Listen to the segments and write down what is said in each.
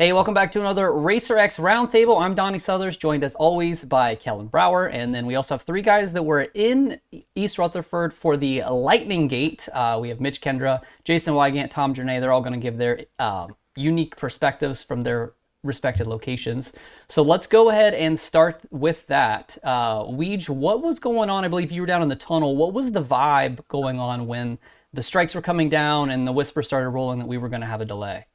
Hey, welcome back to another Racer X Roundtable. I'm Donnie Southers, joined as always by Kellen Brower. And then we also have three guys that were in East Rutherford for the Lightning Gate. We have Mitch Kendra, Jason Wygant, Tom Jernay. They're all going to give their unique perspectives from their respected locations. So let's go ahead and start with that. Weege, what was going on? I believe you were down in the tunnel. What was the vibe going on when the strikes were coming down and the whisper started rolling that we were going to have a delay?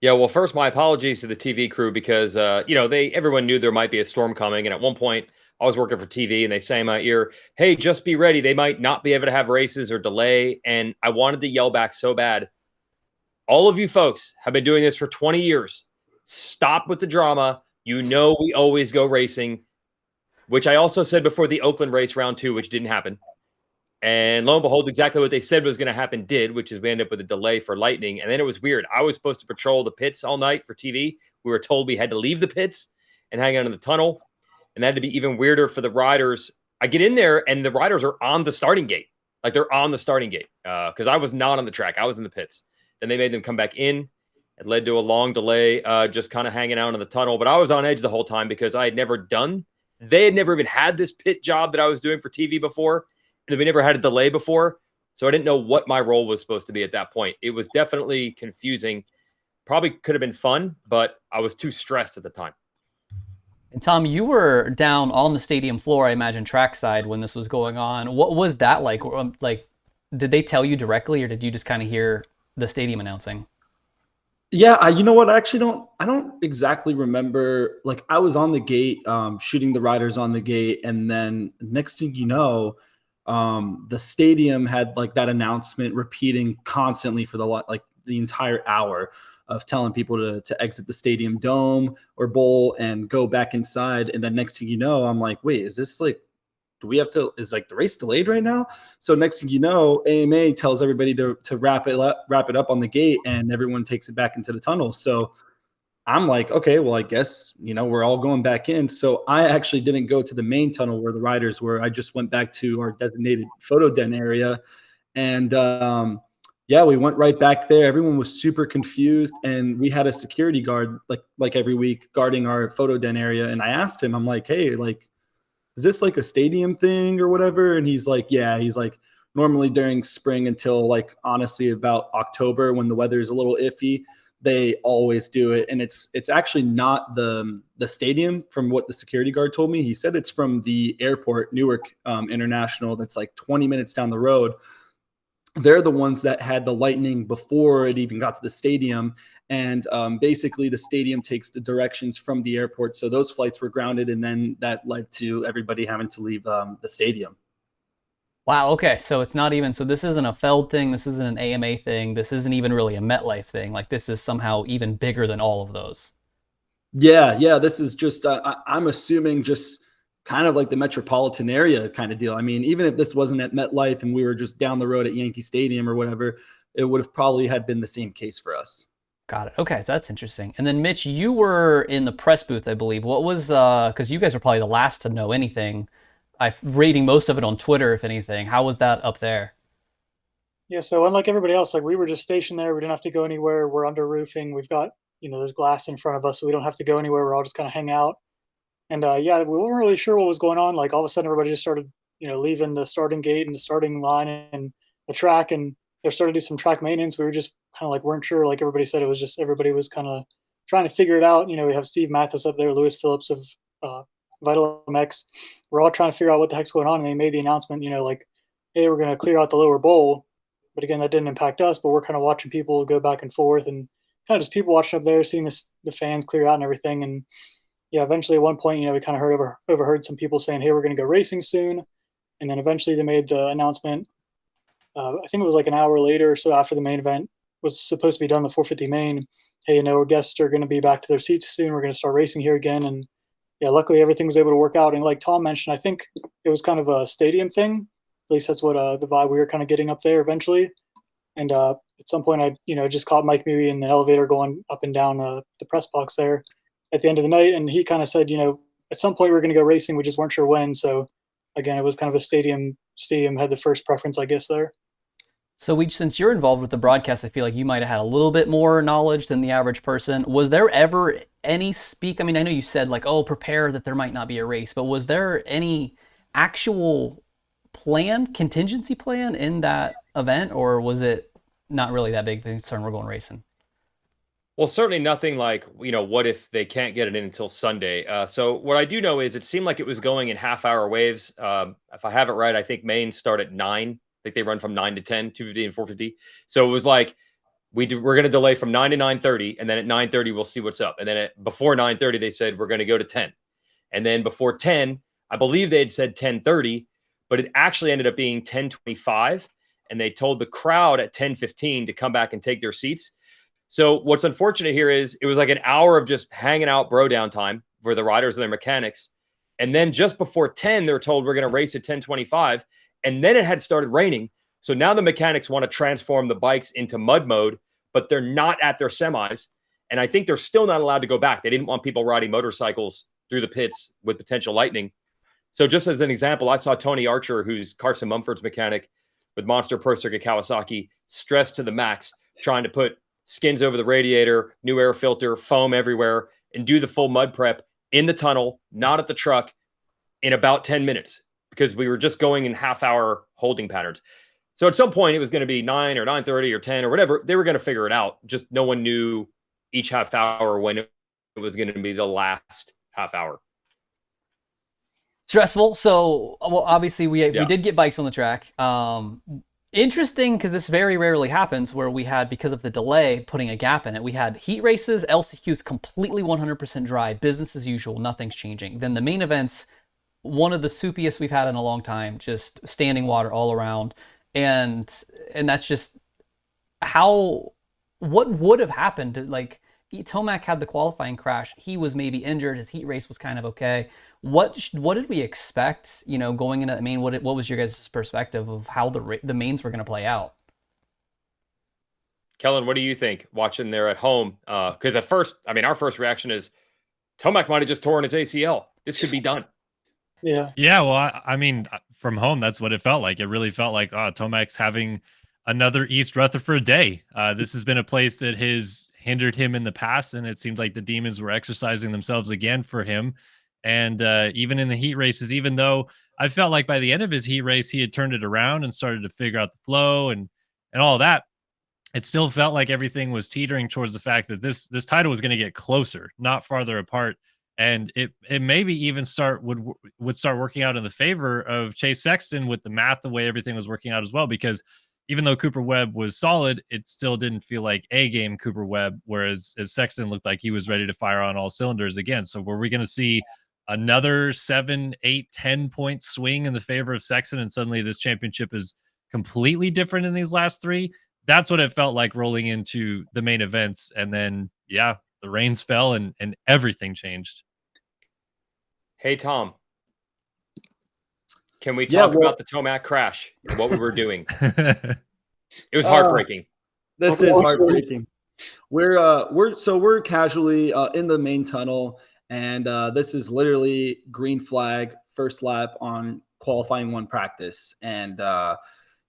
Yeah, well, first, my apologies to the TV crew because everyone knew there might be a storm coming, and at one point, I was working for TV, and they sang in my ear, "Hey, just be ready. They might not be able to have races or delay." And I wanted to yell back so bad. All of you folks have been doing this for 20 years. Stop with the drama. You know we always go racing, which I also said before the Oakland race round 2, which didn't happen. And lo and behold, exactly what they said was going to happen did, which is we ended up with a delay for Lightning. And then it was weird. I was supposed to patrol the pits all night for TV. We were told we had to leave the pits and hang out in the tunnel. And that had to be even weirder for the riders. I get in there and the riders are on the starting gate. Like they're on the starting gate because I was not on the track. I was in the pits. Then they made them come back in. It led to a long delay, just kind of hanging out in the tunnel. But I was on edge the whole time because I had never done. They had never even had this pit job that I was doing for TV before. And we never had a delay before, so I didn't know what my role was supposed to be at that point. It was definitely confusing. Probably could have been fun, but I was too stressed at the time. And Tom, you were down on the stadium floor, I imagine, trackside when this was going on. What was that like? Like, did they tell you directly, or did you just kind of hear the stadium announcing? Yeah, you know what? I don't exactly remember. Like, I was on the gate, shooting the riders on the gate, and then next thing you know, the stadium had like that announcement repeating constantly for the entire hour of telling people to exit the stadium dome or bowl and go back inside. And then next thing you know, I'm like, wait, is this like, do we have to, is like the race delayed right now? So next thing you know, AMA tells everybody to wrap it up on the gate, and everyone takes it back into the tunnel. So I'm like, okay, well, I guess, we're all going back in. So I actually didn't go to the main tunnel where the riders were. I just went back to our designated photo den area. And yeah, we went right back there. Everyone was super confused. And we had a security guard, like every week, guarding our photo den area. And I asked him, I'm like, hey, like, is this like a stadium thing or whatever? And he's like, yeah, he's like, normally during spring until like honestly about October when the weather is a little iffy, they always do it. And it's actually not the stadium from what the security guard told me. He said it's from the airport, Newark International, that's like 20 minutes down the road. They're the ones that had the lightning before it even got to the stadium. And basically the stadium takes the directions from the airport. So those flights were grounded, and then that led to everybody having to leave the stadium. Wow, okay, so it's not even, so this isn't a Feld thing, this isn't an AMA thing, this isn't even really a MetLife thing. Like, this is somehow even bigger than all of those. Yeah. This is just, I'm assuming just kind of like the metropolitan area kind of deal. I mean, even if this wasn't at MetLife and we were just down the road at Yankee Stadium or whatever, it would have probably had been the same case for us. Got it. Okay, so that's interesting. And then Mitch, you were in the press booth, I believe. What was because you guys were probably the last to know anything. I'm reading most of it on Twitter, if anything. How was that up there? Yeah, so unlike everybody else, like we were just stationed there. We didn't have to go anywhere. We're under roofing. We've got, there's glass in front of us, so we don't have to go anywhere. We're all just kind of hang out. And yeah, we weren't really sure what was going on. Like all of a sudden, everybody just started, leaving the starting gate and the starting line and the track, and they started to do some track maintenance. We were just kind of like weren't sure. Like everybody said, it was just everybody was kind of trying to figure it out. We have Steve Mathis up there, Lewis Phillips of Vital MX. We're all trying to figure out what the heck's going on, and they made the announcement, like, hey, we're going to clear out the lower bowl. But again, that didn't impact us. But we're kind of watching people go back and forth, and kind of just people watching up there, seeing the fans clear out and everything. And yeah, eventually at one point, we kind of overheard some people saying, "Hey, we're going to go racing soon." And then eventually they made the announcement. I think it was like an hour later or so after the main event was supposed to be done, the 450 main. Hey, our guests are going to be back to their seats soon. We're going to start racing here again. And yeah, luckily everything was able to work out. And like Tom mentioned, I think it was kind of a stadium thing. At least that's what the vibe we were kind of getting up there eventually. And at some point, I just caught Mike Mewey in the elevator going up and down the press box there at the end of the night, and he kind of said, at some point we are going to go racing. We just weren't sure when. So again, it was kind of a stadium had the first preference, I guess, there. So since you're involved with the broadcast, I feel like you might have had a little bit more knowledge than the average person. Was there ever any speak? I mean, I know you said like, oh, prepare that there might not be a race, but was there any actual contingency plan in that event, or was it not really that big of a concern? We're going racing. Well, certainly nothing like, what if they can't get it in until Sunday? So what I do know is it seemed like it was going in half-hour waves. If I have it right, I think mains start at 9. I think they run from 9 to 10, 2:50 and 4:50. So it was like we're going to delay from 9 to 9:30, and then at 9:30 we'll see what's up. And then before 9:30 they said we're going to go to 10. And then before 10, I believe they had said 10:30, but it actually ended up being 10:25, and they told the crowd at 10:15 to come back and take their seats. So what's unfortunate here is it was like an hour of just hanging out bro down time for the riders and their mechanics. And then just before 10, they're told we're going to race at 10:25. And then it had started raining. So now the mechanics want to transform the bikes into mud mode, but they're not at their semis. And I think they're still not allowed to go back. They didn't want people riding motorcycles through the pits with potential lightning. So just as an example, I saw Tony Archer, who's Carson Mumford's mechanic with Monster Pro Circuit Kawasaki, stressed to the max, trying to put skins over the radiator, new air filter, foam everywhere, and do the full mud prep in the tunnel, not at the truck, in about 10 minutes because we were just going in half-hour holding patterns. So at some point, it was going to be 9 or 9:30 or 10 or whatever. They were going to figure it out. Just no one knew each half hour when it was going to be the last half hour. Stressful. So, well, obviously we did get bikes on the track. Interesting, because this very rarely happens where we had, because of the delay, putting a gap in it. We had heat races, LCQs completely 100% dry, business as usual, nothing's changing. Then the main events, one of the soupiest we've had in a long time, just standing water all around. And that's just what would have happened? Like, Tomac had the qualifying crash. He was maybe injured. His heat race was kind of okay. What did we expect, going into the main? What was your guys' perspective of how the mains were going to play out? Kellen, what do you think watching there at home? Because at first, our first reaction is Tomac might have just torn his ACL. This could be done. Yeah. Yeah. Well, from home, that's what it felt like. It really felt like, Tomac's having another East Rutherford day. This has been a place that has hindered him in the past, and it seemed like the demons were exercising themselves again for him. And even in the heat races, even though I felt like by the end of his heat race, he had turned it around and started to figure out the flow and all that, it still felt like everything was teetering towards the fact that this title was going to get closer, not farther apart. And it maybe even would start working out in the favor of Chase Sexton with the math, the way everything was working out as well, because even though Cooper Webb was solid, it still didn't feel like A-game Cooper Webb, whereas Sexton looked like he was ready to fire on all cylinders again. So were we going to see another 7, 8, 10-point swing in the favor of Sexton, and suddenly this championship is completely different in these last 3? That's what it felt like rolling into the main events. And then, the rains fell and everything changed. Hey, Tom. Can we talk about the Tomac crash and what we were doing? It was heartbreaking. This is heartbreaking. We're casually in the main tunnel, and this is literally green flag, first lap on qualifying 1 practice. And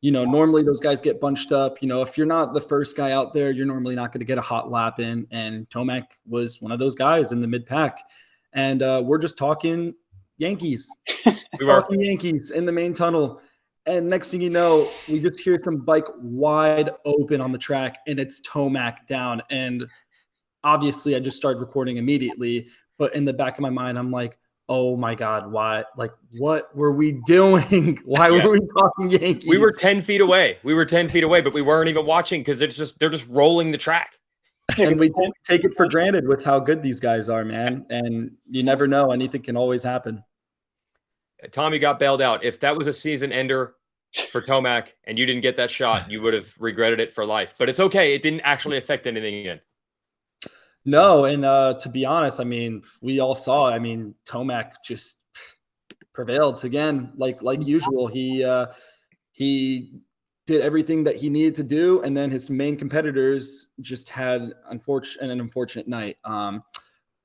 normally those guys get bunched up. If you're not the first guy out there, you're normally not going to get a hot lap in. And Tomac was one of those guys in the mid pack, and we're just talking Yankees. We were talking Yankees in the main tunnel. And next thing you know, we just hear some bike wide open on the track, and it's Tomac down. And obviously I just started recording immediately, but in the back of my mind, I'm like, oh my God, why? Like, what were we doing? Why were we talking Yankees? We were 10 feet away. But we weren't even watching because they're just rolling the track. And we take it for granted with how good these guys are, man. And you never know. Anything can always happen. Tommy got bailed out. If that was a season ender for Tomac and you didn't get that shot, you would have regretted it for life. But it's okay. It didn't actually affect anything again. No, and to be honest, we all saw. Tomac just prevailed again, like usual. He did everything that he needed to do, and then his main competitors just had an unfortunate night.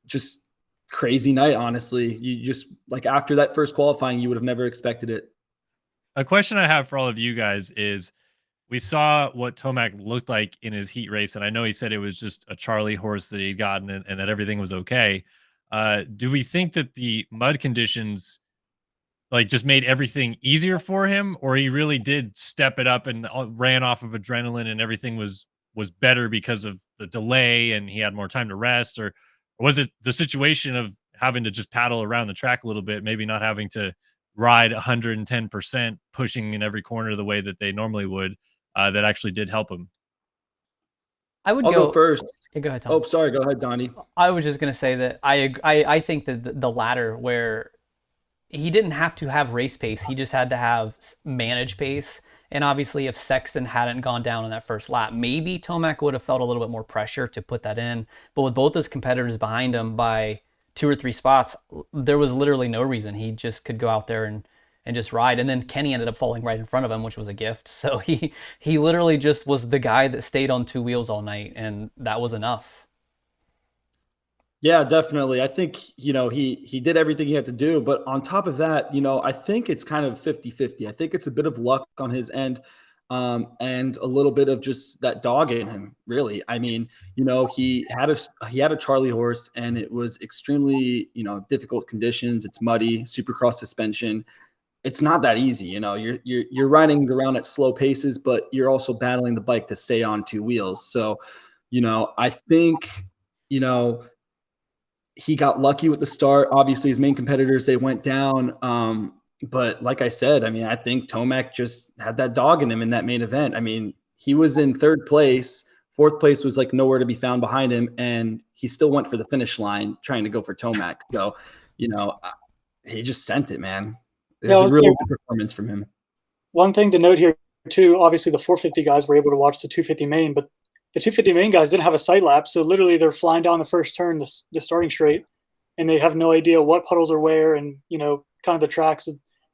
Just crazy night, honestly. You just, like, after that first qualifying, you would have never expected it. A question I have for all of you guys is, we saw what Tomac looked like in his heat race, and I know he said it was just a Charlie horse that he'd gotten and that everything was okay. Do we think that the mud conditions like just made everything easier for him, or he really did step it up and ran off of adrenaline and everything was better because of the delay and he had more time to rest, or was it the situation of having to just paddle around the track a little bit, maybe not having to ride 110% pushing in every corner the way that they normally would, that actually did help him? I would I'll go go first. Yeah, go ahead, Tom. Oh, sorry. Go ahead, Donnie. I was just gonna say that I think that the latter, where he didn't have to have race pace, he just had to have manage pace. And obviously, if Sexton hadn't gone down in that first lap, maybe Tomac would have felt a little bit more pressure to put that in. But with both his competitors behind him by 2 or 3 spots, there was literally no reason. He just could go out there and just ride. And then Kenny ended up falling right in front of him, which was a gift. So he literally just was the guy that stayed on 2 wheels all night, and that was enough. Yeah, definitely. I think, he did everything he had to do. But on top of that, I think it's kind of 50-50. I think it's a bit of luck on his end, and a little bit of just that dog in him, really. I mean, he had a Charlie horse, and it was extremely, difficult conditions. It's muddy, Supercross suspension. It's not that easy. You're riding around at slow paces, but you're also battling the bike to stay on 2 wheels. So, I think, he got lucky with the start. Obviously, his main competitors, they went down. But like I said, I mean, I think Tomac just had that dog in him in that main event. I mean, he was in 3rd place. 4th place was like nowhere to be found behind him. And he still went for the finish line trying to go for Tomac. So, he just sent it, man. It was a really good performance from him. One thing to note here, too, obviously the 450 guys were able to watch the 250 main, but the 250 main guys didn't have a sight lap, so literally they're flying down the first turn, the starting straight, and they have no idea what puddles are where, and kind of the tracks.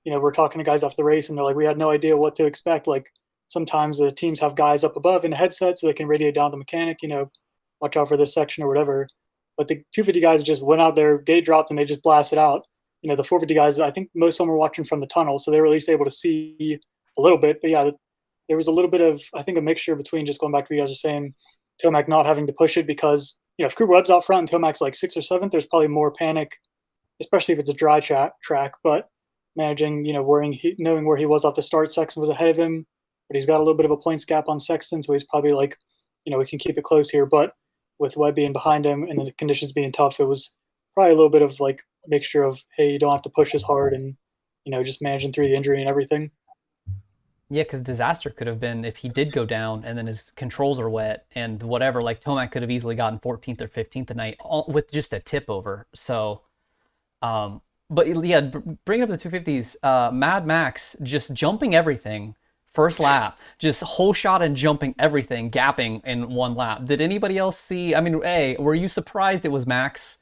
We're talking to guys after the race, and they're like, we had no idea what to expect. Like sometimes the teams have guys up above in a headset so they can radio down the mechanic, watch out for this section or whatever. But the 250 guys just went out there, gate dropped, and they just blasted out. The 450 guys, I think most of them were watching from the tunnel, so they were at least able to see a little bit. But yeah, there was a little bit of, I think, a mixture between, just going back to what you guys are saying, Tomac not having to push it because, if Crew Webb's out front and Tomac's like 6th or 7th, there's probably more panic, especially if it's a dry track. But managing, knowing where he was off the start, Sexton was ahead of him, but he's got a little bit of a points gap on Sexton, so he's probably like, we can keep it close here. But with Webb being behind him and the conditions being tough, it was probably a little bit of like mixture of, hey, you don't have to push as hard, and, just managing through the injury and everything. Yeah, because disaster could have been if he did go down and then his controls are wet and whatever. Like Tomac could have easily gotten 14th or 15th tonight with just a tip over. So, but yeah, bringing up the 250s, Mad Max just jumping everything first lap, just whole shot and jumping everything, gapping in 1 lap. Did anybody else see? I mean, were you surprised it was Max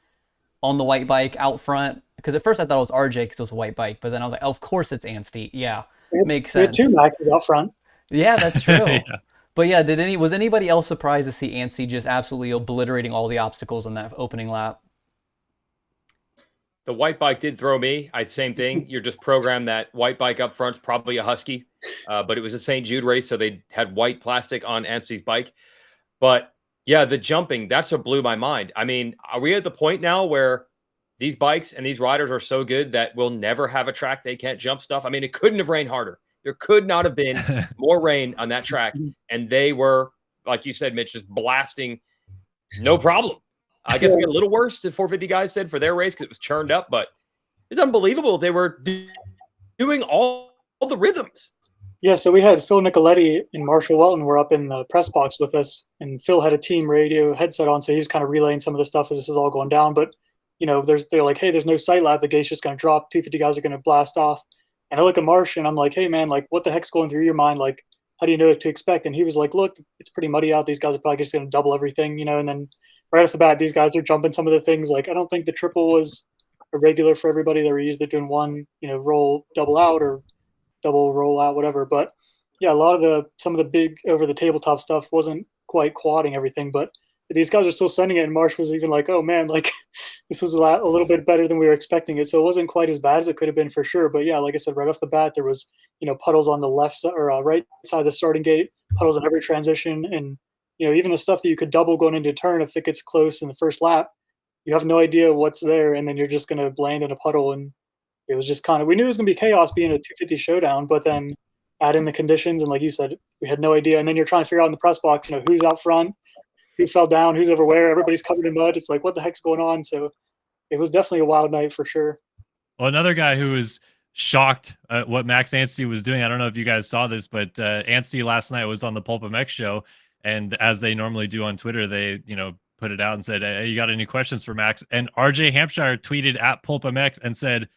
on the white bike out front? Because at first I thought it was RJ because it was a white bike, but then I was like, oh, of course it's Anstie. Yeah. Makes sense. We had 2 Maxes out front. Yeah, that's true. Yeah. But yeah, was anybody else surprised to see Anstie just absolutely obliterating all the obstacles in that opening lap? The white bike did throw me. Same thing. You're just programmed that white bike up front's probably a Husky, but it was a St. Jude race, so they had white plastic on Anstie's bike. But yeah, the jumping, that's what blew my mind. I mean, are we at the point now where these bikes and these riders are so good that we'll never have a track they can't jump stuff? I mean, it couldn't have rained harder. There could not have been more rain on that track. And they were, like you said, Mitch, just blasting, no problem. I guess it got a little worse, the 450 guys said, for their race because it was churned up. But it's unbelievable. They were doing all the rhythms. Yeah, so we had Phil Nicoletti and Marshall Welton were up in the press box with us. And Phil had a team radio headset on, so he was kind of relaying some of the stuff as this is all going down. But they're like, hey, there's no sight lap. The gate's just going to drop. 250 guys are going to blast off. And I look at Marsh and I'm like, hey, man, like, what the heck's going through your mind? Like, how do you know what to expect? And he was like, look, it's pretty muddy out. These guys are probably just going to double everything, and then right off the bat, these guys are jumping some of the things. Like, I don't think the triple was a regular for everybody. They were either doing one, roll double out or double roll out, whatever. But yeah, some of the big over the tabletop stuff wasn't quite quadding everything, but these guys are still sending it. And Marsh was even like, oh man, like this was a little bit better than we were expecting it. So it wasn't quite as bad as it could have been for sure. But yeah, like I said, right off the bat, there was, puddles on the left side or right side of the starting gate, puddles in every transition, and even the stuff that you could double going into a turn, if it gets close in the first lap, you have no idea what's there, and then you're just gonna land in a puddle. And it was just kind of, we knew it was gonna be chaos being a 250 showdown, but then add in the conditions, and like you said, we had no idea. And then you're trying to figure out in the press box, who's out front, who fell down, who's over where, everybody's covered in mud. It's like, what the heck's going on? So it was definitely a wild night for sure. Well, another guy who was shocked at what Max Anstie was doing. I don't know if you guys saw this, but Anstie last night was on the Pulp MX show, and as they normally do on Twitter, they put it out and said, "Hey, you got any questions for Max?" And RJ Hampshire tweeted at Pulp MX and said,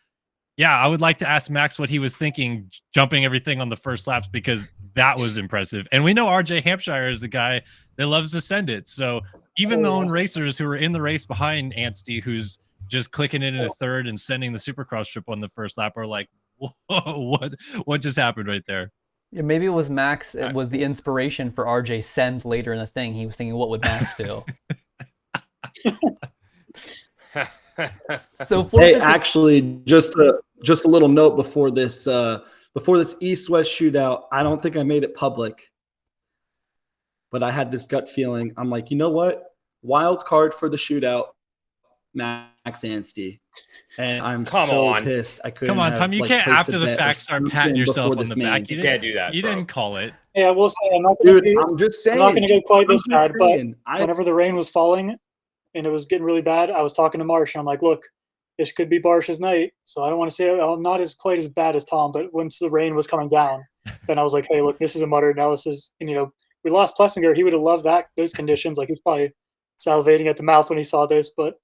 "Yeah, I would like to ask Max what he was thinking jumping everything on the first laps, because that was impressive." And we know RJ Hampshire is the guy that loves to send it. So even the own racers who were in the race behind Anstie, who's just clicking it in a third and sending the Supercross trip on the first lap, are like, whoa, what just happened right there? Yeah, maybe it was Max. It was the inspiration for RJ send later in the thing. He was thinking, what would Max do? So hey, actually, just a little note before this East-West shootout. I don't think I made it public, but I had this gut feeling. I'm like, you know what? Wild card for the shootout, Max Anstie. And I'm pissed. I couldn't. Come on, Tom. You can't after the fact start patting yourself on the back. You can't do that. You didn't call it. Yeah, we'll say I'm not going to. I'm just saying. I'm not going to go quite this bad. But whenever the rain was falling and it was getting really bad, I was talking to Marsh. And I'm like, look, this could be Barsha's night. So I don't want to say I'm not quite as bad as Tom. But once the rain was coming down, then I was like, hey, look, this is a mutter analysis. And we lost Plessinger. He would have loved those conditions. Like, he's probably salivating at the mouth when he saw this. But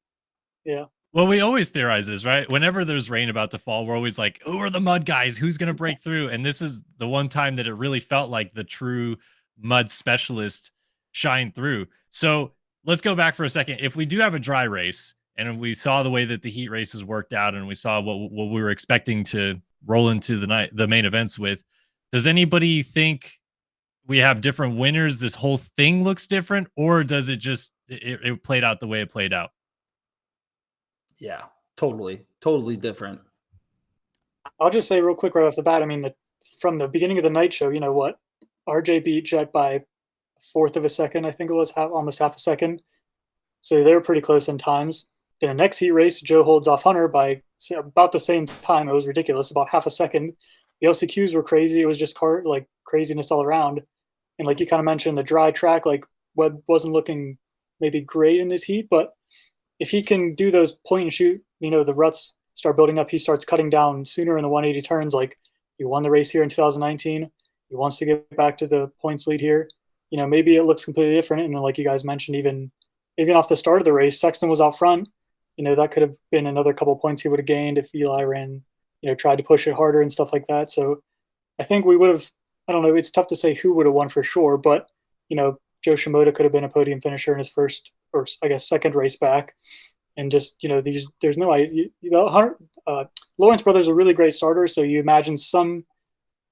yeah. Well, we always theorize this, right? Whenever there's rain about to fall, we're always like, who are the mud guys? Who's going to break through? And this is the one time that it really felt like the true mud specialist shined through. So let's go back for a second. If we do have a dry race, and we saw the way that the heat races worked out, and we saw what we were expecting to roll into the main events with, does anybody think we have different winners? This whole thing looks different, or does it just it played out the way it played out? Yeah, totally different. I'll just say real quick right off the bat, I mean, from the beginning of the night show, RJ beat Jet by 1/4 of a second, I think it was, almost half a second. So they were pretty close in times. In the next heat race, Joe holds off Hunter by about the same time. It was ridiculous, about half a second. The LCQs were crazy. It was just craziness all around. And like you kind of mentioned, the dry track, like Webb wasn't looking maybe great in this heat, but if he can do those point and shoot, the ruts start building up, he starts cutting down sooner in the 180 turns. Like, he won the race here in 2019. He wants to get back to the points lead here. Maybe it looks completely different. And then, like you guys mentioned, even off the start of the race, Sexton was out front. That could have been another couple points he would have gained if Eli ran, tried to push it harder and stuff like that. So I think we would have, I don't know, it's tough to say who would have won for sure, but, Joe Shimoda could have been a podium finisher in his first, or I guess second race back. And just, there's no idea. Lawrence brothers are really great starters. So you imagine some,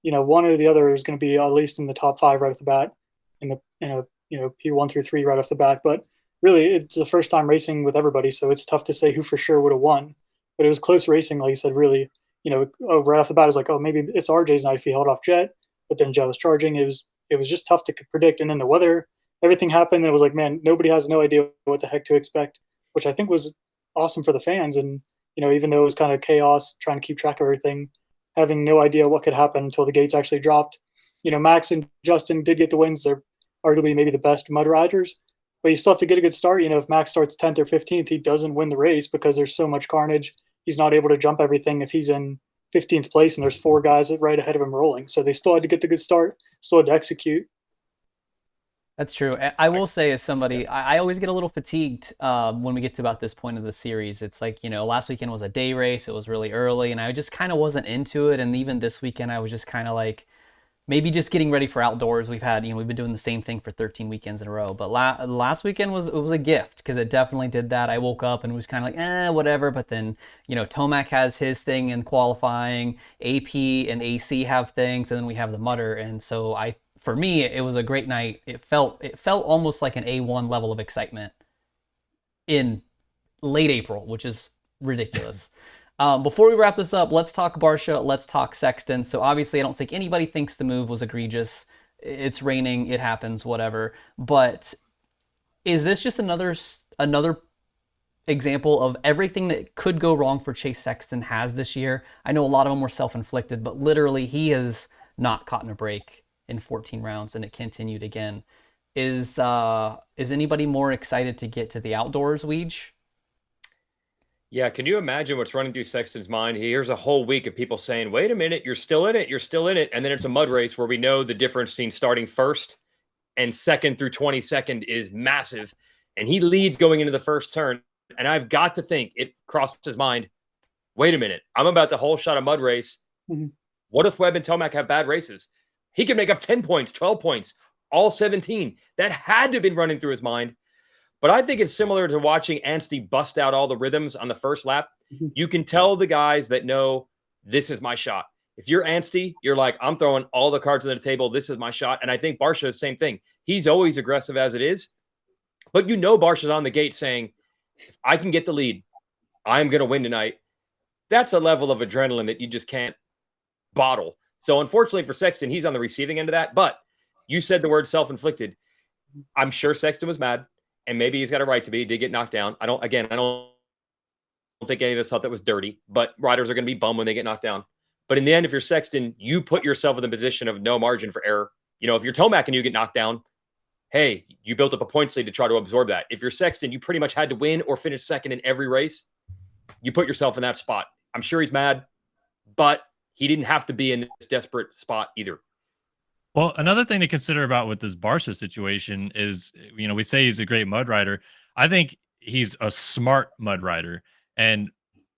one or the other is going to be at least in the top 5 right off the bat, in a P1 through 3 right off the bat. But really, it's the first time racing with everybody. So it's tough to say who for sure would have won. But it was close racing, like you said, really, right off the bat, it was like, oh, maybe it's RJ's night if he held off Jet. But then Jet was charging. It was just tough to predict. And then the weather, everything happened. And it was like, man, nobody has no idea what the heck to expect, which I think was awesome for the fans. And, even though it was kind of chaos trying to keep track of everything, having no idea what could happen until the gates actually dropped. Max and Justin did get the wins. They're arguably maybe the best mud riders, but you still have to get a good start. If Max starts 10th or 15th, he doesn't win the race because there's so much carnage. He's not able to jump everything if he's in 15th place and there's 4 guys right ahead of him rolling. So they still had to get the good start, still had to execute. That's true. I will say, as somebody, I always get a little fatigued when we get to about this point of the series. It's like, last weekend was a day race. It was really early, and I just kind of wasn't into it. And even this weekend, I was just kind of like, maybe just getting ready for outdoors. We've been doing the same thing for 13 weekends in a row. But last weekend was a gift because it definitely did that. I woke up and was kind of like, whatever. But then, Tomac has his thing in qualifying. AP and AC have things, and then we have the mutter. And so for me, it was a great night. It felt almost like an A1 level of excitement in late April, which is ridiculous. Before we wrap this up, let's talk Barsha. Let's talk Sexton. So obviously, I don't think anybody thinks the move was egregious. it's raining, it happens, whatever. But is this just another example of everything that could go wrong for Chase Sexton has this year? I know a lot of them were self-inflicted, but literally he has not caught a break in 14 rounds, and it continued again. Is anybody more excited to get to the outdoors, Weege? Yeah, can you imagine what's running through Sexton's mind? He hears a whole week of people saying, wait a minute, you're still in it, you're still in it. And then it's a mud race where we know the difference between starting first and second through 22nd is massive. And he leads going into the first turn. And I've got to think, it crossed his mind, wait a minute, I'm about to whole shot a mud race. Mm-hmm. What if Webb and Tomac have bad races? He could make up 10 points, 12 points, all 17. That had to have been running through his mind. But I think it's similar to watching Anstie bust out all the rhythms on the first lap. Mm-hmm. You can tell the guys that know this is my shot. If you're Anstie, you're like, I'm throwing all the cards on the table. This is my shot. And I think Barsha is the same thing. He's always aggressive as it is. But you know Barsha's on the gate saying, if I can get the lead, I'm going to win tonight. That's a level of adrenaline that you just can't bottle. So unfortunately for Sexton, he's on the receiving end of that. But you said the word self-inflicted. I'm sure Sexton was mad. And maybe he's got a right to be. He did get knocked down. I don't think any of us thought that was dirty, but riders are going to be bummed when they get knocked down. But in the end, if you're Sexton, you put yourself in the position of no margin for error. You know, if you're Tomac and you get knocked down, hey, you built up a points lead to try to absorb that. If you're Sexton, you pretty much had to win or finish second in every race. You put yourself in that spot. I'm sure he's mad, but he didn't have to be in this desperate spot either. Well, another thing to consider about with this Barsha situation is, you know, we say he's a great mud rider. I think he's a smart mud rider. And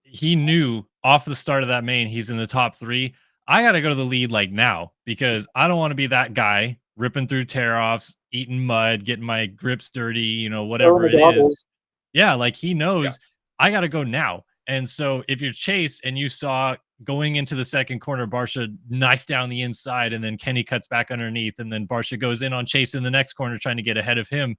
he knew off the start of that main, he's in the top 3. I got to go to the lead like now, because I don't want to be that guy ripping through tear-offs, eating mud, getting my grips dirty, you know, whatever it is. Yeah, like he knows I got to go now. And so if you're Chase and you saw going into the second corner, Barsha knife down the inside, and then Kenny cuts back underneath, and then Barsha goes in on Chase in the next corner trying to get ahead of him.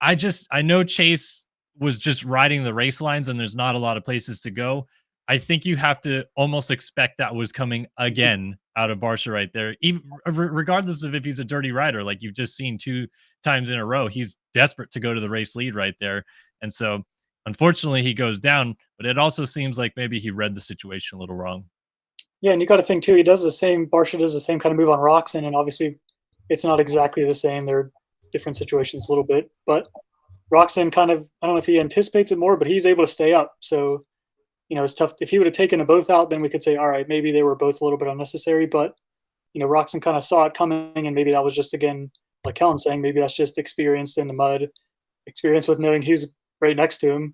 I know Chase was just riding the race lines and there's not a lot of places to go. I think you have to almost expect that was coming again out of Barsha right there, even regardless of if he's a dirty rider, like you've just seen 2 times in a row. He's desperate to go to the race lead right there. And so unfortunately he goes down, but it also seems like maybe he read the situation a little wrong. Yeah, and you got to think too, Barsha does the same kind of move on Roxon, and obviously it's not exactly the same. They're different situations a little bit, but Roxon kind of, I don't know if he anticipates it more, but he's able to stay up. So, you know, it's tough. If he would have taken them both out, then we could say, all right, maybe they were both a little bit unnecessary, but, you know, Roxon kind of saw it coming, and maybe that was just, again, like Kellen's saying, maybe that's just experience in the mud, experience with knowing he's right next to him.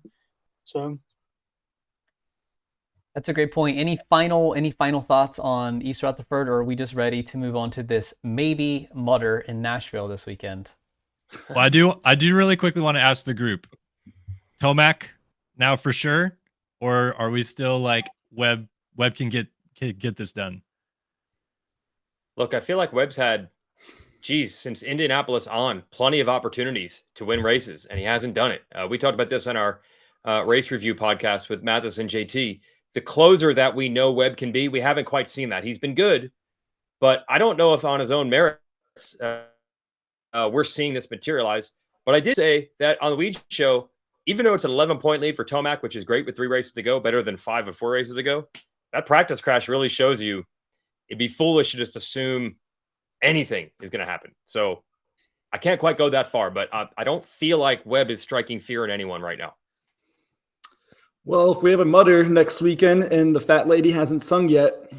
So that's a great point. Any final thoughts on East Rutherford, or are we just ready to move on to this maybe mudder in Nashville this weekend? Well, I do really quickly want to ask the group, Tomac now for sure, or are we still like Webb can get this done? Look, I feel like Webb's had, since Indianapolis on, plenty of opportunities to win races, and he hasn't done it. We talked about this on our race review podcast with Mathis and JT. The closer that we know Webb can be, we haven't quite seen that. He's been good, but I don't know if on his own merits we're seeing this materialize. But I did say that on the Weege show, even though it's an 11-point lead for Tomac, which is great with 3 races to go, better than 5 or 4 races to go, that practice crash really shows you it'd be foolish to just assume anything is going to happen. So I can't quite go that far, but I don't feel like Webb is striking fear in anyone right now. Well, if we have a mudder next weekend and the fat lady hasn't sung yet,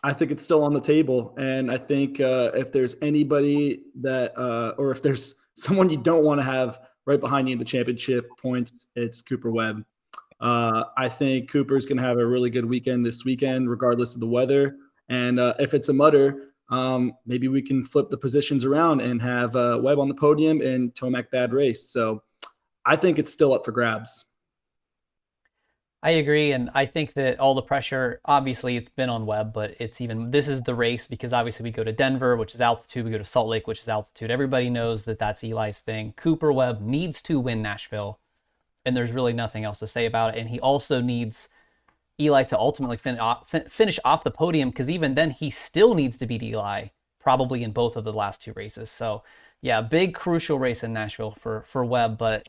I think it's still on the table. And I think if there's anybody that, or if there's someone you don't want to have right behind you in the championship points, it's Cooper Webb. I think Cooper's going to have a really good weekend this weekend, regardless of the weather. And if it's a mudder, maybe we can flip the positions around and have Webb on the podium and Tomac bad race. So I think it's still up for grabs. I agree, and I think that all the pressure, obviously it's been on Webb, but this is the race, because obviously we go to Denver, which is altitude, we go to Salt Lake, which is altitude. Everybody knows that that's Eli's thing. Cooper Webb needs to win Nashville, and there's really nothing else to say about it. And he also needs Eli to ultimately finish off the podium, because even then he still needs to beat Eli probably in both of the last 2 races. So yeah, big crucial race in Nashville for Webb. But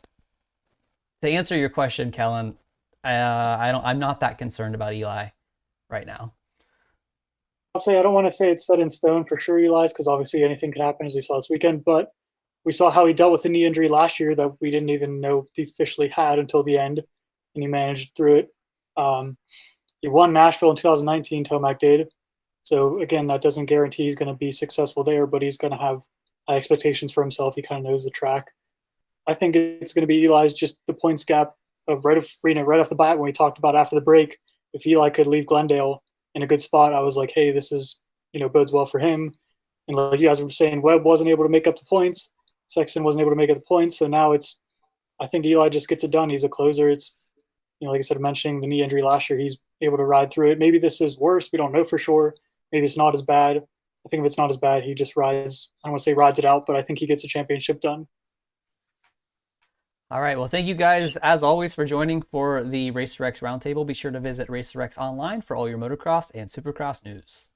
to answer your question, Kellen, I'm not that concerned about Eli right now. I'll say I don't want to say it's set in stone for sure, Eli's, because obviously anything could happen as we saw this weekend. But we saw how he dealt with the knee injury last year that we didn't even know he officially had until the end, and he managed through it. He won Nashville in 2019, Tomac did. So again, that doesn't guarantee he's going to be successful there, but he's going to have high expectations for himself. He kind of knows the track. I think it's going to be Eli's just the points gap of right off the bat when we talked about after the break. If Eli could leave Glendale in a good spot, I was like, hey, this is, bodes well for him. And like you guys were saying, Webb wasn't able to make up the points. Sexton wasn't able to make up the points. So now I think Eli just gets it done. He's a closer. It's, like I said, mentioning the knee injury last year, he's able to ride through it. Maybe this is worse. We don't know for sure. Maybe it's not as bad. I think if it's not as bad, he just rides. I don't want to say rides it out, but I think he gets a championship done. All right. Well, thank you guys, as always, for joining for the RacerX Roundtable. Be sure to visit RacerX online for all your motocross and supercross news.